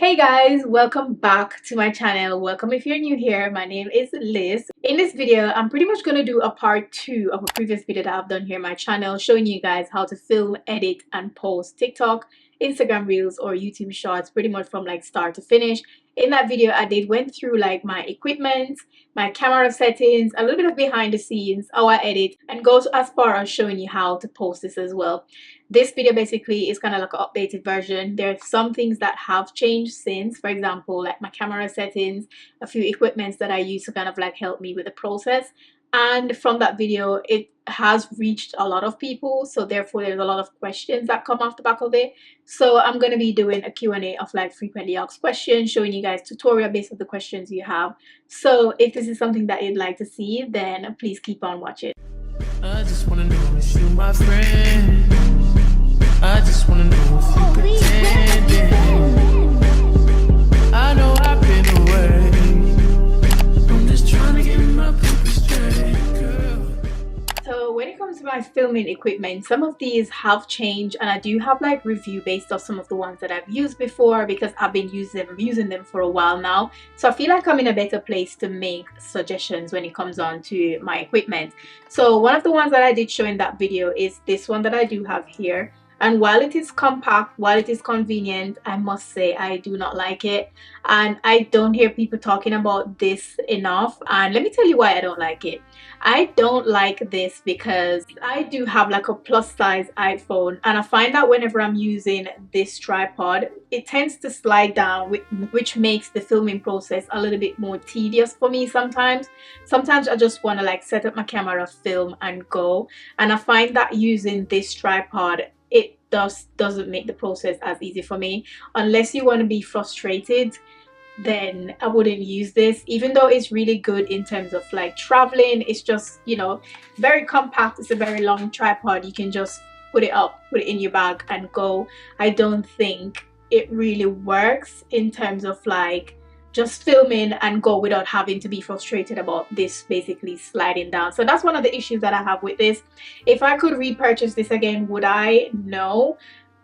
Hey guys, welcome back to my channel. Welcome if you're new here. My name is Liz. In this video, I'm pretty much going to do a part 2 of a previous video that I've done here on my channel, showing you guys how to film, edit, and post TikTok, Instagram Reels, or YouTube Shorts, pretty much from like start to finish. In that video, I went through like my equipment, my camera settings, a little bit of behind the scenes, how I edit, and goes as far as showing you how to post this as well. This video basically is kind of like an updated version. There are some things that have changed since, for example, like my camera settings, a few equipments that I use to kind of like help me with the process. And from that video, it has reached a lot of people, so therefore there's a lot of questions that come off the back of it. So I'm going to be doing a Q&A of like frequently asked questions, showing you guys tutorial based on the questions you have. So if this is something that you'd like to see, then please keep on watching. I just wanna know if you my friend. I just wanna know if you pretending. I know I've been away. I'm just trying to get my paper straight, girl. So when it comes to my filming equipment, some of these have changed, and I do have like review based off some of the ones that I've used before because I've been using them for a while now. So I feel like I'm in a better place to make suggestions when it comes on to my equipment. So one of the ones that I did show in that video is this one that I do have here. And while it is compact, while it is convenient, I must say I do not like it. And I don't hear people talking about this enough. And let me tell you why I don't like it. I don't like this because I do have like a plus size iPhone, and I find that whenever I'm using this tripod, it tends to slide down, which makes the filming process a little bit more tedious for me sometimes. Sometimes I just want to like set up my camera, film, and go. And I find that using this tripod, it doesn't make the process as easy for me. Unless you want to be frustrated, then I wouldn't use this. Even though it's really good in terms of like traveling, it's just, you know, very compact. It's a very long tripod. You can just put it up, put it in your bag, and go. I don't think it really works in terms of like just filming and go without having to be frustrated about this basically sliding down. So that's one of the issues that I have with this. If I could repurchase this again, would I? No,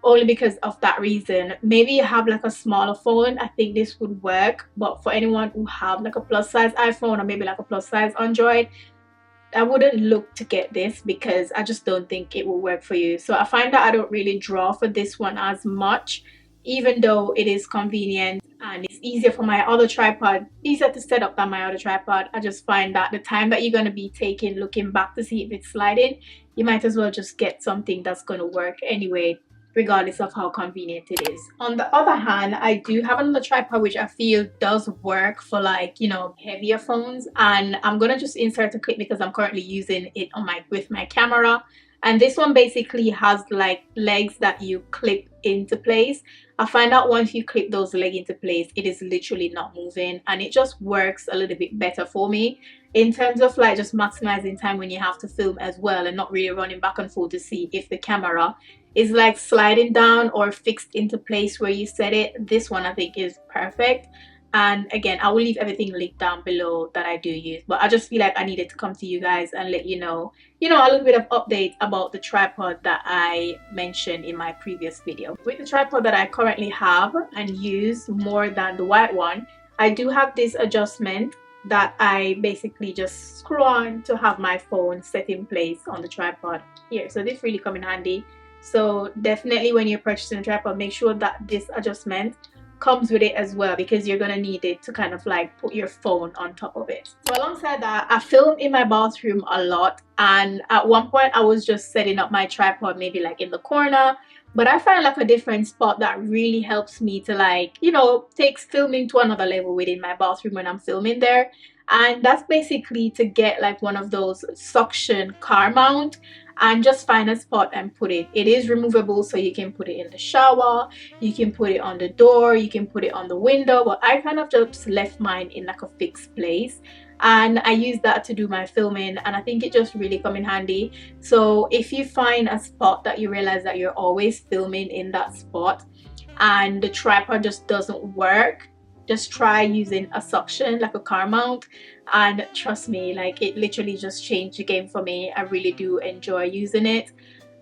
only because of that reason. Maybe you have like a smaller phone, I think this would work. But for anyone who have like a plus size iPhone or maybe like a plus size Android, I wouldn't look to get this because I just don't think it will work for you. So I find that I don't really draw for this one as much, even though it is convenient and it's easier for my other tripod, easier to set up than my other tripod. I just find that the time that you're going to be taking looking back to see if it's sliding, you might as well just get something that's going to work anyway, regardless of how convenient it is. On the other hand, I do have another tripod which I feel does work for like, you know, heavier phones, and I'm gonna just insert a clip because I'm currently using it on with my camera. And this one basically has like legs that you clip into place. I find out once you clip those legs into place, it is literally not moving, and it just works a little bit better for me in terms of like just maximizing time when you have to film as well, and not really running back and forth to see if the camera is like sliding down or fixed into place where you set it. This one I think is perfect. And again, I will leave everything linked down below that I do use, but I just feel like I needed to come to you guys and let you know a little bit of update about the tripod that I mentioned in my previous video. With the tripod that I currently have and use more than the white one, I do have this adjustment that I basically just screw on to have my phone set in place on the tripod here. So this really come in handy. So definitely when you're purchasing a tripod, make sure that this adjustment comes with it as well, because you're gonna need it to kind of like put your phone on top of it. So alongside that, I film in my bathroom a lot, and at one point I was just setting up my tripod maybe like in the corner, but I find like a different spot that really helps me to like, you know, takes filming to another level within my bathroom when I'm filming there. And that's basically to get like one of those suction car mount and just find a spot and put it. It is removable, so you can put it in the shower, you can put it on the door, you can put it on the window, but I kind of just left mine in like a fixed place, and I use that to do my filming, and I think it just really come in handy. So if you find a spot that you realize that you're always filming in that spot and the tripod just doesn't work, just try using a suction like a car mount, and trust me, like it literally just changed the game for me. I really do enjoy using it.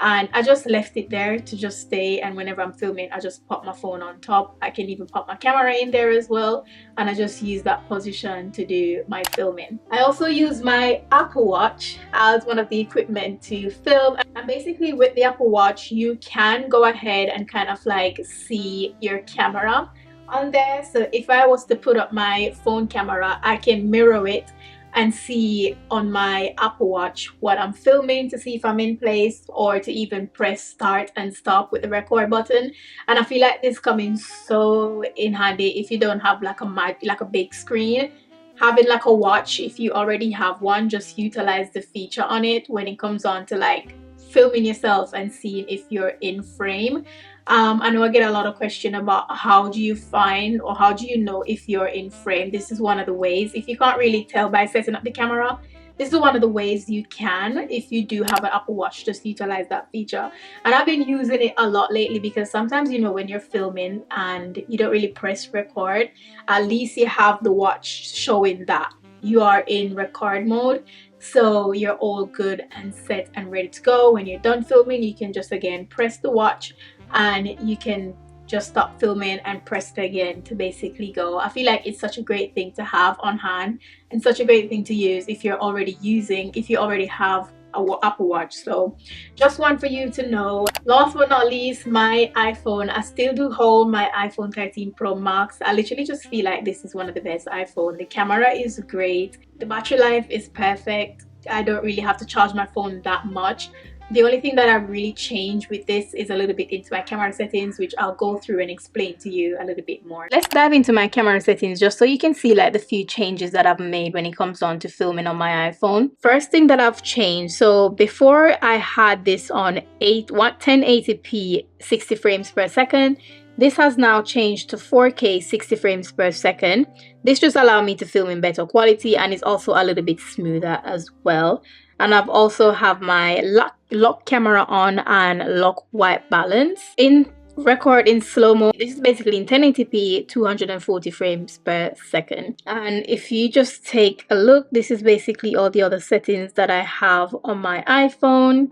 and I just left it there to just stay, and whenever I'm filming I just pop my phone on top. I can even pop my camera in there as well, and I just use that position to do my filming. I also use my Apple Watch as one of the equipment to film, and basically with the Apple Watch you can go ahead and kind of like see your camera on there. So if I was to put up my phone camera, I can mirror it and see on my Apple Watch what I'm filming to see if I'm in place, or to even press start and stop with the record button. And I feel like this comes so in handy if you don't have like a big screen. Having like a watch, if you already have one, just utilize the feature on it when it comes on to like filming yourself and seeing if you're in frame. I know I get a lot of question about how do you find, or how do you know if you're in frame. This is one of the ways. If you can't really tell by setting up the camera, this is one of the ways you can. If you do have an Apple Watch, just utilize that feature. And I've been using it a lot lately, because sometimes, you know, when you're filming and you don't really press record, at least you have the watch showing that you are in record mode. So you're all good and set and ready to go. When you're done filming, you can just again press the watch and you can just stop filming and press it again to basically go. I feel like it's such a great thing to have on hand, and such a great thing to use if you already have a Apple Watch. So just one for you to know. Last but not least, my iPhone. I still do hold my iPhone 13 Pro Max. I literally just feel like this is one of the best iPhone. The camera is great, the battery life is perfect. I don't really have to charge my phone that much. The only thing that I've really changed with this is a little bit into my camera settings, which I'll go through and explain to you a little bit more. Let's dive into my camera settings just so you can see like the few changes that I've made when it comes on to filming on my iPhone. First thing that I've changed, so before I had this on 1080p 60 frames per second. This has now changed to 4K 60 frames per second. This just allows me to film in better quality, and it's also a little bit smoother as well. And I've also have my lock camera on and lock white balance. In record in slow-mo, this is basically in 1080p 240 frames per second. And if you just take a look, this is basically all the other settings that I have on my iPhone.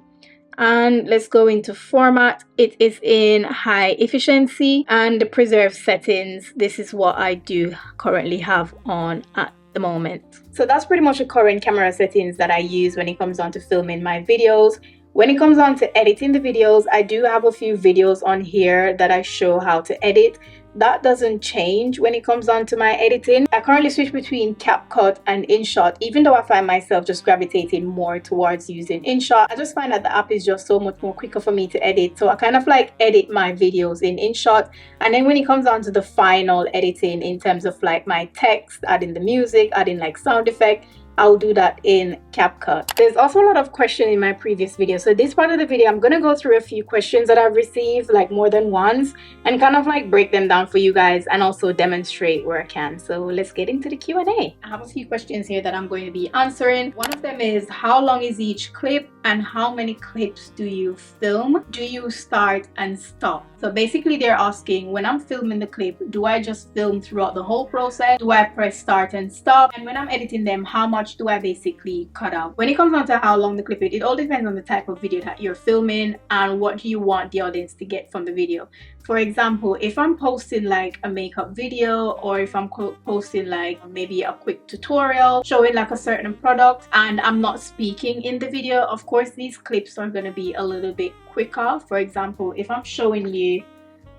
And let's go into format. It is in high efficiency, and the preserve settings, this is what I do currently have on at the moment. So that's pretty much the current camera settings that I use when it comes on to filming my videos. When it comes on to editing the videos, I do have a few videos on here that I show how to edit. That doesn't change when it comes on to my editing. I currently switch between CapCut and Inshot, even though I find myself just gravitating more towards using Inshot. I just find that the app is just so much more quicker for me to edit. So I kind of like edit my videos in Inshot, and then when it comes on to the final editing in terms of like my text, adding the music, adding like sound effect, I'll do that in CapCut. There's also a lot of questions in my previous video. So this part of the video, I'm going to go through a few questions that I've received, like more than once, and kind of like break them down for you guys and also demonstrate where I can. So let's get into the Q&A. I have a few questions here that I'm going to be answering. One of them is, how long is each clip and how many clips do you film? Do you start and stop? So basically they're asking, when I'm filming the clip, do I just film throughout the whole process? Do I press start and stop? And when I'm editing them, how much do I basically cut out? When it comes down to how long the clip is, it all depends on the type of video that you're filming and what do you want the audience to get from the video. For example, if I'm posting like a makeup video, or if I'm posting like maybe a quick tutorial showing like a certain product and I'm not speaking in the video, of course these clips are going to be a little bit quicker. For example, if I'm showing you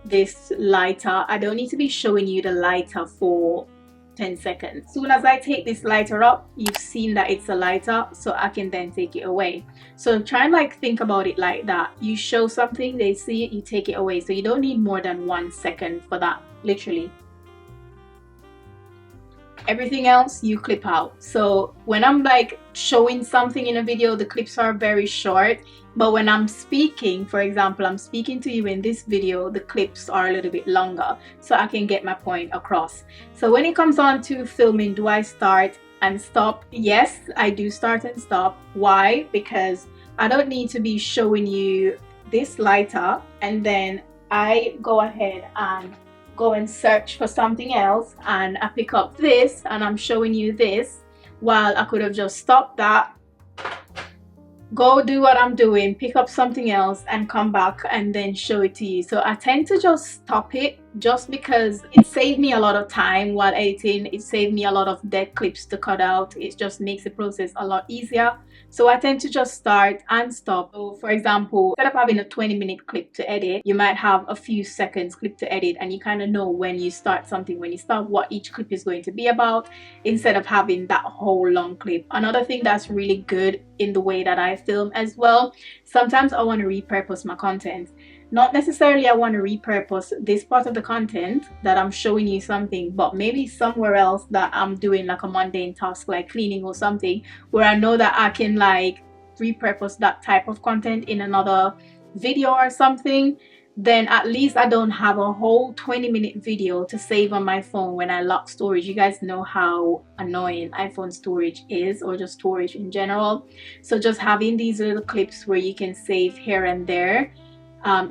this lighter, I don't need to be showing you the lighter for 10 seconds. As soon as I take this lighter up, you've seen that it's a lighter, so I can then take it away. So try and like think about it like that. You show something, they see it, you take it away. So you don't need more than 1 second for that, literally. Everything else you clip out. So when I'm like showing something in a video, the clips are very short, but when I'm speaking, for example, I'm speaking to you in this video, the clips are a little bit longer so I can get my point across. So when it comes on to filming, do I start and stop? Yes, I do start and stop. Why? Because I don't need to be showing you this lighter and then I go ahead and go and search for something else and I pick up this and I'm showing you this, while I could have just stopped that go do what I'm doing, pick up something else and come back and then show it to you. So I tend to just stop it just because it saved me a lot of time while editing. It saved me a lot of dead clips to cut out. It just makes the process a lot easier. So I tend to just start and stop. So for example, instead of having a 20-minute clip to edit, you might have a few seconds clip to edit, and you kind of know when you start something, when you start, what each clip is going to be about, instead of having that whole long clip. Another thing that's really good in the way that I film as well, sometimes I want to repurpose my content. Not necessarily I want to repurpose this part of the content that I'm showing you something, but maybe somewhere else that I'm doing like a mundane task like cleaning or something, where I know that I can like repurpose that type of content in another video or something. Then at least I don't have a whole 20-minute video to save on my phone when I lock storage. You guys know how annoying iPhone storage is, or just storage in general. So just having these little clips where you can save here and there,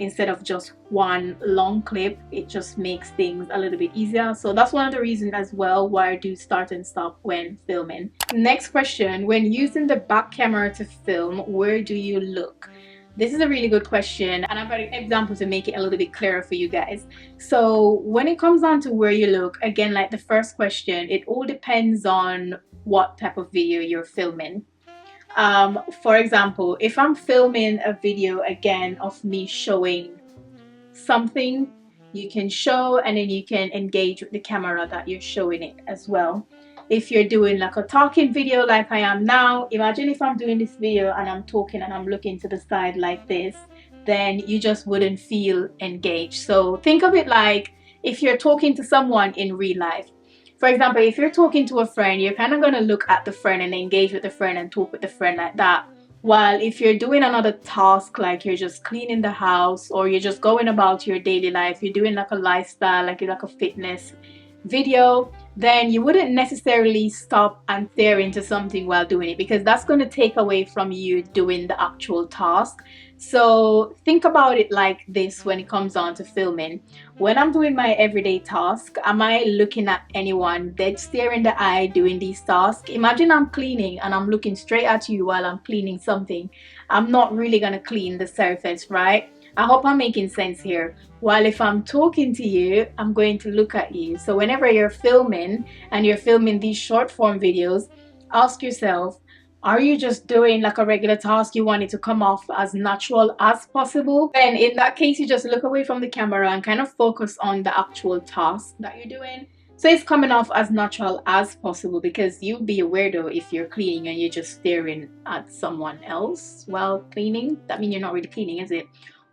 instead of just one long clip, it just makes things a little bit easier. So that's one of the reasons as well why I do start and stop when filming. Next question: when using the back camera to film, where do you look? This is a really good question, and I've got an example to make it a little bit clearer for you guys. So when it comes down to where you look, again, like the first question, it all depends on what type of video you're filming. For example, if I'm filming a video again of me showing something, you can show and then you can engage with the camera that you're showing it as well. If you're doing like a talking video like I am now, imagine if I'm doing this video and I'm talking and I'm looking to the side like this, then you just wouldn't feel engaged. So think of it like if you're talking to someone in real life. For example, if you're talking to a friend, you're kind of going to look at the friend and engage with the friend and talk with the friend like that. While if you're doing another task, like you're just cleaning the house or you're just going about your daily life, you're doing like a lifestyle, like a fitness video, then you wouldn't necessarily stop and stare into something while doing it, because that's going to take away from you doing the actual task. So think about it like this when it comes on to filming. When I'm doing my everyday task, am I looking at anyone dead stare in the eye doing these tasks? Imagine I'm cleaning and I'm looking straight at you while I'm cleaning something. I'm not really going to clean the surface, right? I hope I'm making sense here. While if I'm talking to you, I'm going to look at you. So whenever you're filming and you're filming these short form videos, ask yourself, are you just doing like a regular task? You want it to come off as natural as possible? Then in that case, you just look away from the camera and kind of focus on the actual task that you're doing. So it's coming off as natural as possible, because you'll be a weirdo if you're cleaning and you're just staring at someone else while cleaning. That means you're not really cleaning, is it?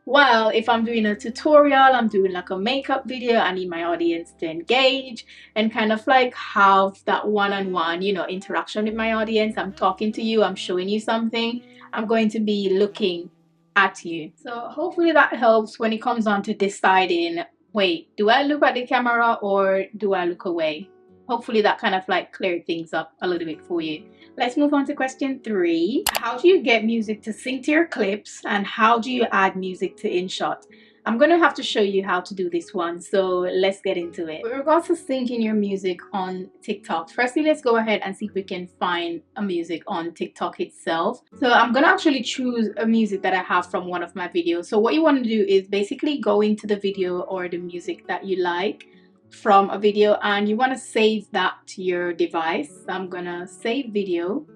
Well, if I'm doing a tutorial, I'm doing like a makeup video, I need my audience to engage and kind of like have that one-on-one, you know, interaction with my audience. I'm talking to you, I'm showing you something, I'm going to be looking at you. So hopefully that helps when it comes on to deciding, wait, do I look at the camera or do I look away? Hopefully that kind of like cleared things up a little bit for you. Let's move on to question 3. How do you get music to sync to your clips, and how do you add music to Inshot? I'm going to have to show you how to do this one, so let's get into it. With regards to syncing your music on TikTok, firstly, let's go ahead and see if we can find a music on TikTok itself. So I'm going to actually choose a music that I have from one of my videos. So what you want to do is basically go into the video or the music that you like from a video, and you want to save that to your device. I'm gonna save video,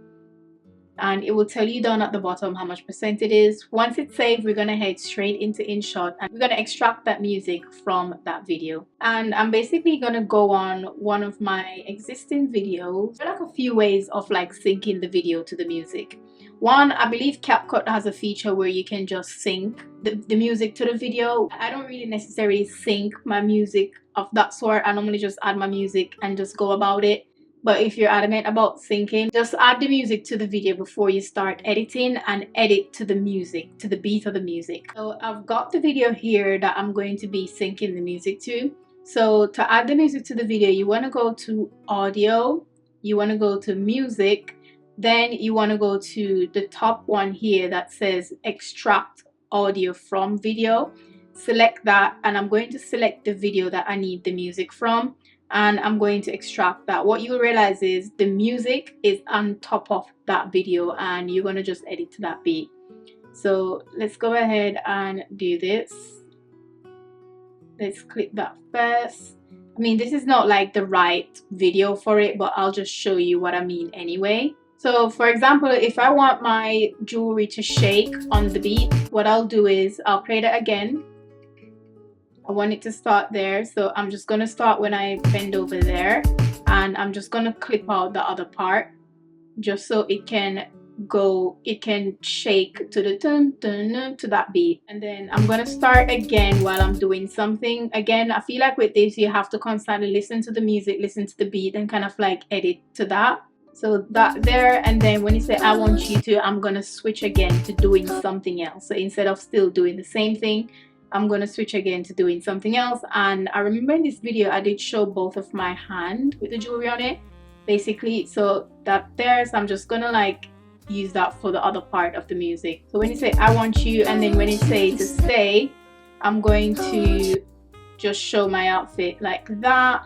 and it will tell you down at the bottom how much percent it is. Once it's saved, we're gonna head straight into Inshot and we're gonna extract that music from that video. And I'm basically gonna go on one of my existing videos. There are like a few ways of like syncing the video to the music. One, I believe CapCut has a feature where you can just sync the music to the video. I don't really necessarily sync my music of that sort. I normally just add my music and just go about it. But if you're adamant about syncing, just add the music to the video before you start editing and edit to the music, to the beat of the music. So I've got the video here that I'm going to be syncing the music to. So to add the music to the video, you want to go to audio, you want to go to music, then you want to go to the top one here that says extract audio from video. Select that, and I'm going to select the video that I need the music from. and I'm going to extract that. What you'll realize is the music is on top of that video, and you're going to just edit to that beat. So let's go ahead and do this. Let's click that first. I mean, this is not like the right video for it, but I'll just show you what I mean anyway. So for example, if I want my jewelry to shake on the beat, what I'll do is I'll play that again. I want it to start there, so I'm just going to start when I bend over there, and I'm just going to clip out the other part just so it can shake to the dun, dun, dun, to that beat. And then I'm gonna start again while I'm doing something. Again, I feel like with this you have to constantly listen to the music, listen to the beat, and kind of like edit to that. So that there, and then when you say I want you to, I'm gonna switch again to doing something else. So instead of still doing the same thing, I'm gonna switch again to doing something else. And I remember in this video I did show both of my hand with the jewelry on it basically. So that there, so I'm just gonna like use that for the other part of the music. So when you say I want you, and then when you say to stay, I'm going to just show my outfit like that,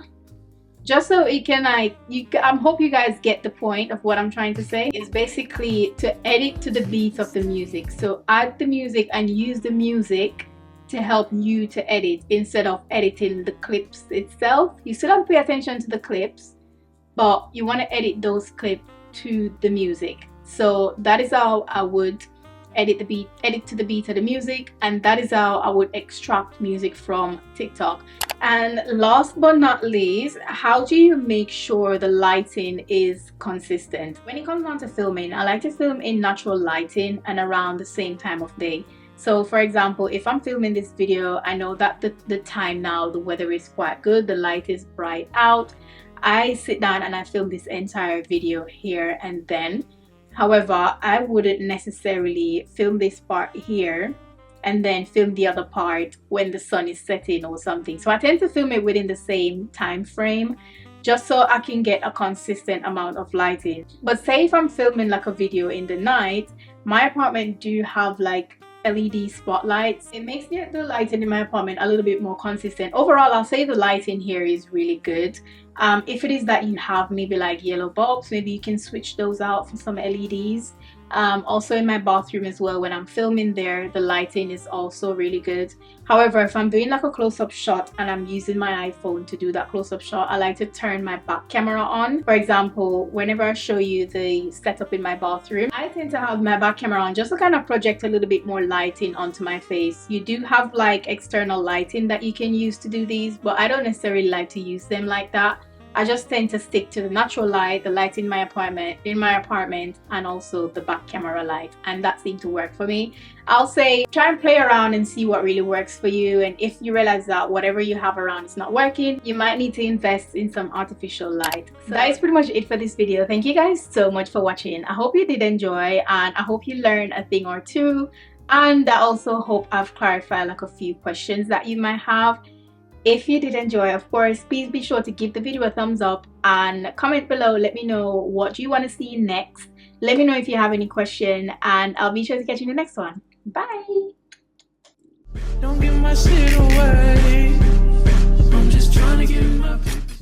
just so it can like I hope you guys get the point of what I'm trying to say. Is basically to edit to the beat of the music. So add the music and use the music to help you to edit instead of editing the clips itself. You still have to pay attention to the clips, but you want to edit those clips to the music. So that is how I would edit to the beat of the music, and that is how I would extract music from TikTok. And last but not least, how do you make sure the lighting is consistent? When it comes down to filming, I like to film in natural lighting and around the same time of day. So for example, if I'm filming this video, I know that the time now, the weather is quite good, the light is bright out. I sit down and I film this entire video here and then. However, I wouldn't necessarily film this part here and then film the other part when the sun is setting or something. So I tend to film it within the same time frame, just so I can get a consistent amount of lighting. But say if I'm filming like a video in the night, my apartment do have like LED spotlights. It makes the lighting in my apartment a little bit more consistent. Overall, I'll say the lighting here is really good. If it is that you have maybe like yellow bulbs, maybe you can switch those out for some LEDs. Also in my bathroom as well, when I'm filming there, the lighting is also really good. However, if I'm doing like a close-up shot and I'm using my iPhone to do that close-up shot, I like to turn my back camera on. For example, whenever I show you the setup in my bathroom, I tend to have my back camera on just to kind of project a little bit more lighting onto my face. You do have like external lighting that you can use to do these, but I don't necessarily like to use them like that. I just tend to stick to the natural light, the light in my apartment, and also the back camera light, and that seemed to work for me. I'll say try and play around and see what really works for you, and if you realize that whatever you have around is not working, you might need to invest in some artificial light. So that is pretty much it for this video. Thank you guys so much for watching. I hope you did enjoy, and I hope you learned a thing or two, and I also hope I've clarified like a few questions that you might have. If you did enjoy, of course, please be sure to give the video a thumbs up and comment below. Let me know what you want to see next. Let me know if you have any question, and I'll be sure to catch you in the next one. Bye! Don't give my shit away. I'm just trying to get my